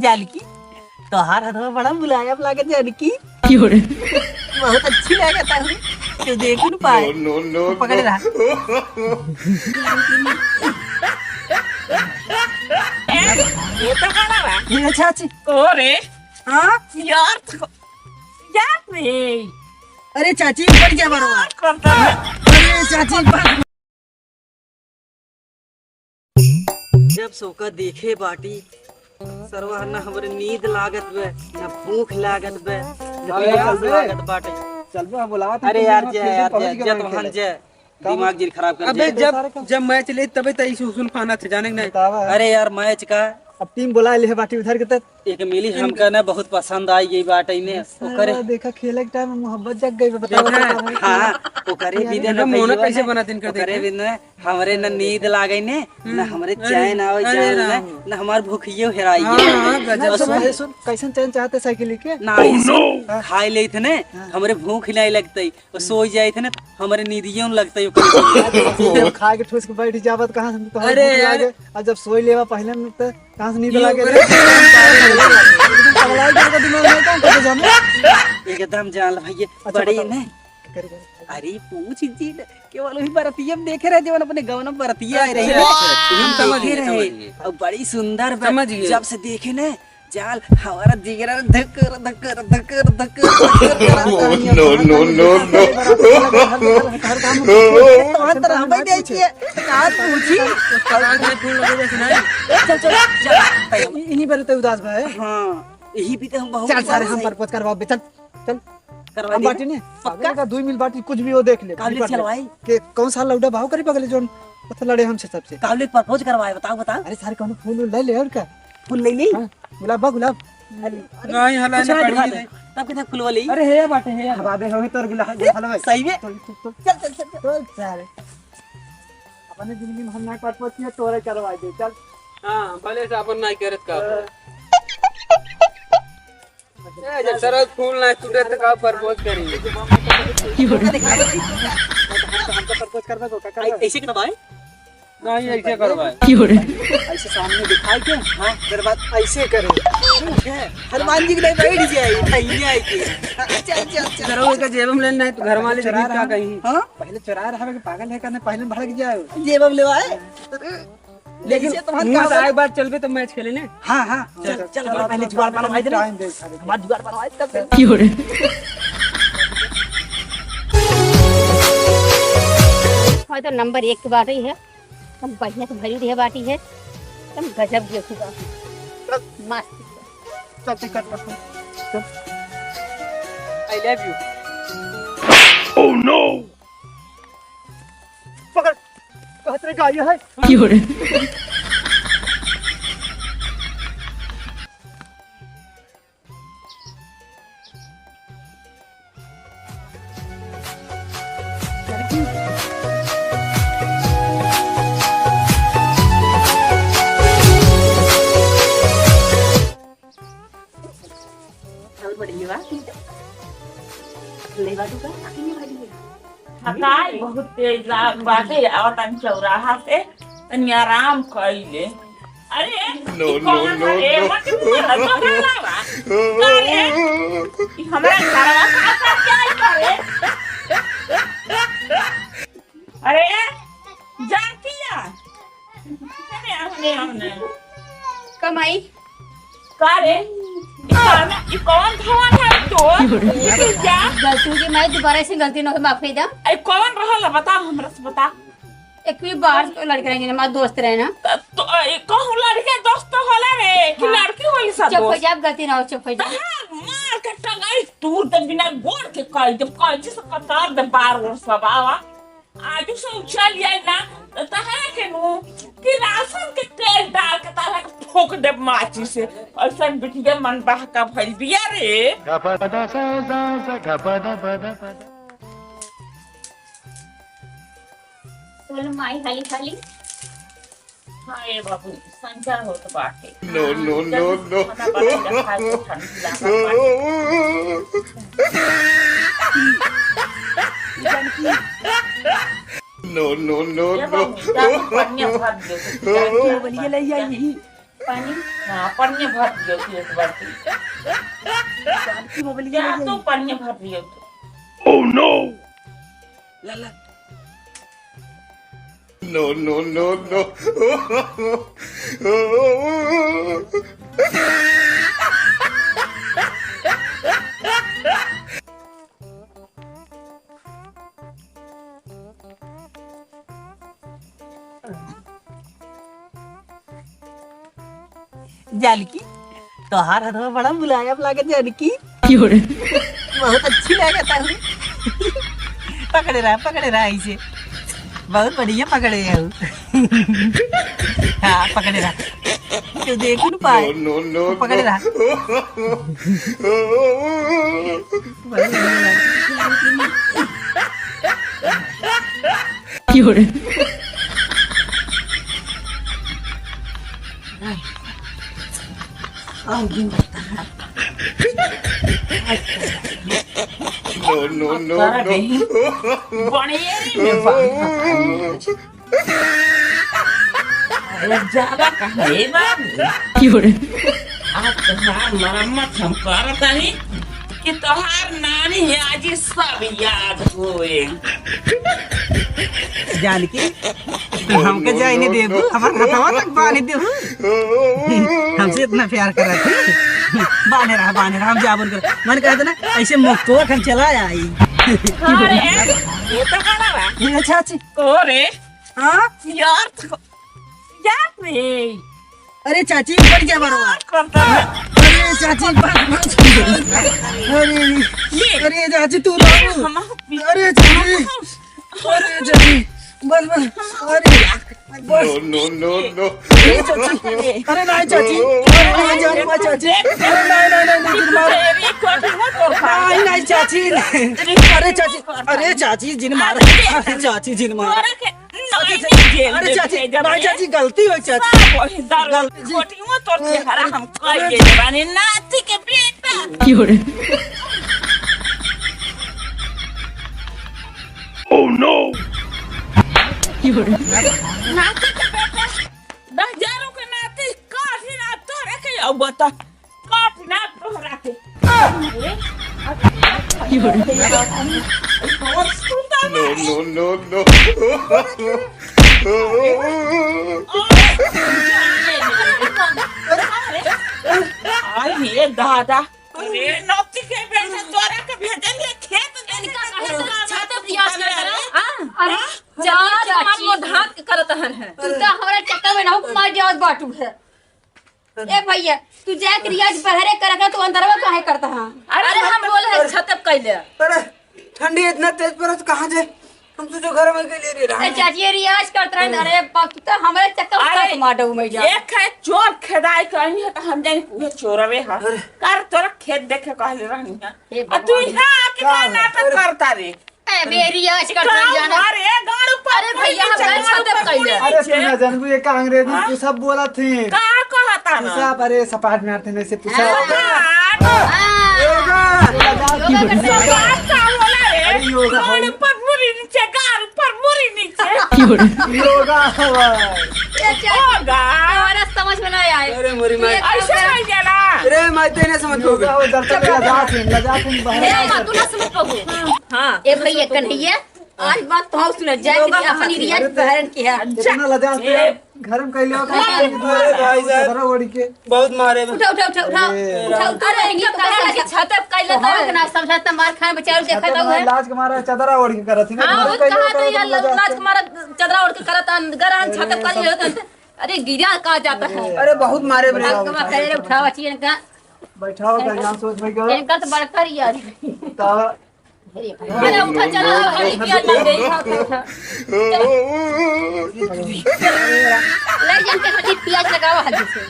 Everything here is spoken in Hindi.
जानकी तोहार हथवा बड़ा मुलायम लागे जानकी बहुत अच्छी लागत है तो देख न पाए नो पकड़ रहा ये तो खाना बा ये चाची ओरे हां यार यार रे अरे चाची ऊपर क्या बरवा करता अरे चाची जब सोका देखे बाटी सरवा ना हमरे नींद लागत बे ना भूख लागत बे ना प्यास लागत बाटे चल बे बुलावा। अरे यार जब हम जे दिमाग जी खराब कर अबे जब मैच ले तबे तई सुन खाना थे जाने नहीं। अरे यार मैच का अब टीम बुला ले बाटी उधर के तक एक मिली हमका ना बहुत पसंद आई गई बाटे ने ओकरे देखा खेले के टाइम मोहब्बत जग गई बताओ। हां ओकरे भी देना मोना कैसे बना दिन कर ओकरे भी ना हमरे ना नींद लागई ने ना हमरे चैन आवे जान ना हमार भूखियो हेराई गई। सुन कैसन चैन चाहते साइकिल के ना खाई लेत ने हमरे भूख नहीं लगतई और सो जाइत ने हमरे नींदियो लगतई ओकरे खा के ठोस के बैठ जावत कहां से तो अरे यार अब जब सोई लेवा पहले में तो कहां से नींद लागे एकदम जान भैया बड़ी ने अरे पूछ जी केवल वही बरतिया देखे रहे जवन अपने गांव में बरतिया आ रही हम समझ रहे और बड़ी सुंदर जब से देखे ने जाल हमारा जिगरा धक्कर धक्कर धक्कर धक्कर नो नो नो नो अंदर हम भाई देखिए का पूछी चल इन्हीं पर तो उदास भाई। हां यही भी तो हम बहुत चल सारे हम प्रपोज करवा चल चल करवा बाटी ने पक्का का 2 मिल बाटी कुछ भी वो देख ले काले चलवाई के कौन सा लौड़ा भाव करी पगले जोन पता लड़े हमसे सबसे काले प्रपोज करवाए बताओ अरे सारे कौन फूल ले ले और क्या फूल ले ली गुलाब गुलाब नहीं हला ने पड़ी तब के फूलवा ली अरे हे बाटे हे हवा दे हो तोर गुलाब हलवा सही में चल सारे अपने जिंदगी में हम ना प्रपोज किया तोरे करवा दे चल। हां भले से अपन नहीं करत का ए जब सरद फूल ना टूटे तो का प्रपोज करी हमको प्रपोज करवा दो का ऐसे के भाई नहीं ऐसे करवाए ऐसे सामने दिखाई के हां फिर बात ऐसे करे हनुमान जी के लिए बैठ जाए नहीं आई के चल करो का जेब में लेना है तो घर वाले जरूर का कहीं। हां पहले चुरा रहा है कि पागल है करने पहले भड़क जाए जेब में लेवाए लेकिन तुम्हारा एक बार चलबे तो मैच खेले ने। हां हां चल पहले जुगाड़ बनवाई दे टाइम दे हमारा जुगाड़ बनवाई तब हाँ तो नंबर 1 की बाटी है हम बढ़िया तो भरी है बाटी है तुम गजब देखूगा मस्त चल टिकट पर चल I love you oh no पकड़ कहते गाय है हकाई बहुत तेज बाटे और तन चौराहा से तनी आराम कइले। अरे नो नो नो हमरा घरवा का क्या करे। अरे जातिया हमने कमाई करे ये कौन धवन है तो क्या गलती की मैं दोबारा से गलती न हो माफी दा ए कौन रहल बता हमरा से बता। एक भी बार लड़के रहेंगे हमारा दोस्त रहे ना तो कहूं लड़के दोस्त होला रे कि लड़की होली सब चुप हो जा गलती ना हो चुप हो जा मार के टंगाई तू तो बिना गोड़ के कह जब कह जिस कतार दे बार और सब आवा आज से चल जाए ना तो है के नु कि राशन के तेल डाल के ताला के ठोक दे माची से ऐसा बिटिया मन बहका भइल बिया रे गपदा सा गपदा पदा पदा बोल माई खाली खाली हां ये बाबू संचार होत बाटे no no no no Janaki ये बाबू जाके पानी भर दे जानकी बोलिए ले आई पानी हाँ पानी भर दियो तू एक बाल्टी जानकी बोलिए जा ले तो आई पानी भर दियो तू ला ला जानकी तोहार हथवा बड़ा मुलायम लागे जानकी बहुत अच्छी लागत है पकड़े रहा ऐसे बहुत बढ़िया पकड़े है हाँ पकड़े रहा तो देख नहीं पाए तो पकड़े रहा बहुत बढ़िया ज्यादा कहे बाबू आज तोहार मरम्मत हम करत हनी कि तोहार नानी आज सब याद होए जानकी तो हमके जाए नहीं देबू हमार हथवा तक बांध देबू हमसे इतना प्यार कर रहे थे बांधे रहा हम जाबन कर मन कहते ना ऐसे मुक्को हम चला आई अरे ये तो करा बा ये चाची कोरे हाँ यार रे अरे चाची ऊपर क्या बरवा करता अरे चाची बस अरे चाची तू लाओ हम अरे चाची बस अरे बस अरे नहीं चाची अरे जान मां चाची अरे नहीं चाची अरे चाची जिन मार अरे चाची जिन मार अरे चाची नहीं चाची गलती हो चाची छोटी मत तोड़ के हरा हम कह के बानी नाती के बेटा नाती के बेटा 10,000 के नाती काफी ना तोड़ के अब बता काफी ना तोड़ के आई ये दादा अरे नाती के बेटा तोड़ के भेजन खेत इनका छाता प्यास कर अरे जा चाची धाक करत हन है तू तो हमरा चक्कर में ना मार जावत बाटू है ए भैया तू जाके रियाज बहरे करगा तो अंदरवा काहे करता हां अरे हम बोले है छतप कैले अरे ठंडी इतना तेज पड़त कहां जाए हम तो जो घर में गए ले रहा ए चाची रियाज करत रहे अरे बाप तू तो हमरा चक्कर में काहे मार दऊ मैं जा एक है चोर खेदाई कहीं है तो हम जाने पूरे चोरवे हा कर तोरा खेत देखे कहले रहनी है आ तू यहां कितना नाटक करता रे ए मेरी रियाज करत जाना अरे गाड़ ऊपर अरे भैया हम छतप कैले अरे तू ना जानबू ये का अंग्रेजी तू सब बोला थी का कहता ना सब अरे सपाट मारते ने से पूछा योगा गाड़ पर मुरी नीचे गाड़ पर मुरी नीचे योगा हवा होगा हमारा समझ में नहीं आए अरे मोरी माई ऐसे नहीं जाना अरे मैं तो नहीं समझ योगा हो दर्शन लगा तुम बाहर तू ना समझ पाबू हां ए भैया कन्हैया आज बात तो हम सुन जाए कि अपनी रियाज बहरन की है इतना लजा घर में कैले अरे भाई साहब ओढ़ के बहुत मारे उठा अरे ये कहे कि छतप कैले तो ना समझता मार खाए बेचारे देखा तो है लाज के मारा चदरा ओढ़ के करत थी हां वो कहा तो यार लाज के मारा चदरा ओढ़ के करत गरहन छतप कर होता अरे गिरा कहा जाता है अरे बहुत मारे बने कमा करे उठावा चाहिए इनका बैठाओ कल्याण सोच में क्यों इनका तो बड़का यार ता अरे उठा चला हरी किया लग गई ले जाके हड्डी प्याज लगावा हड्डी से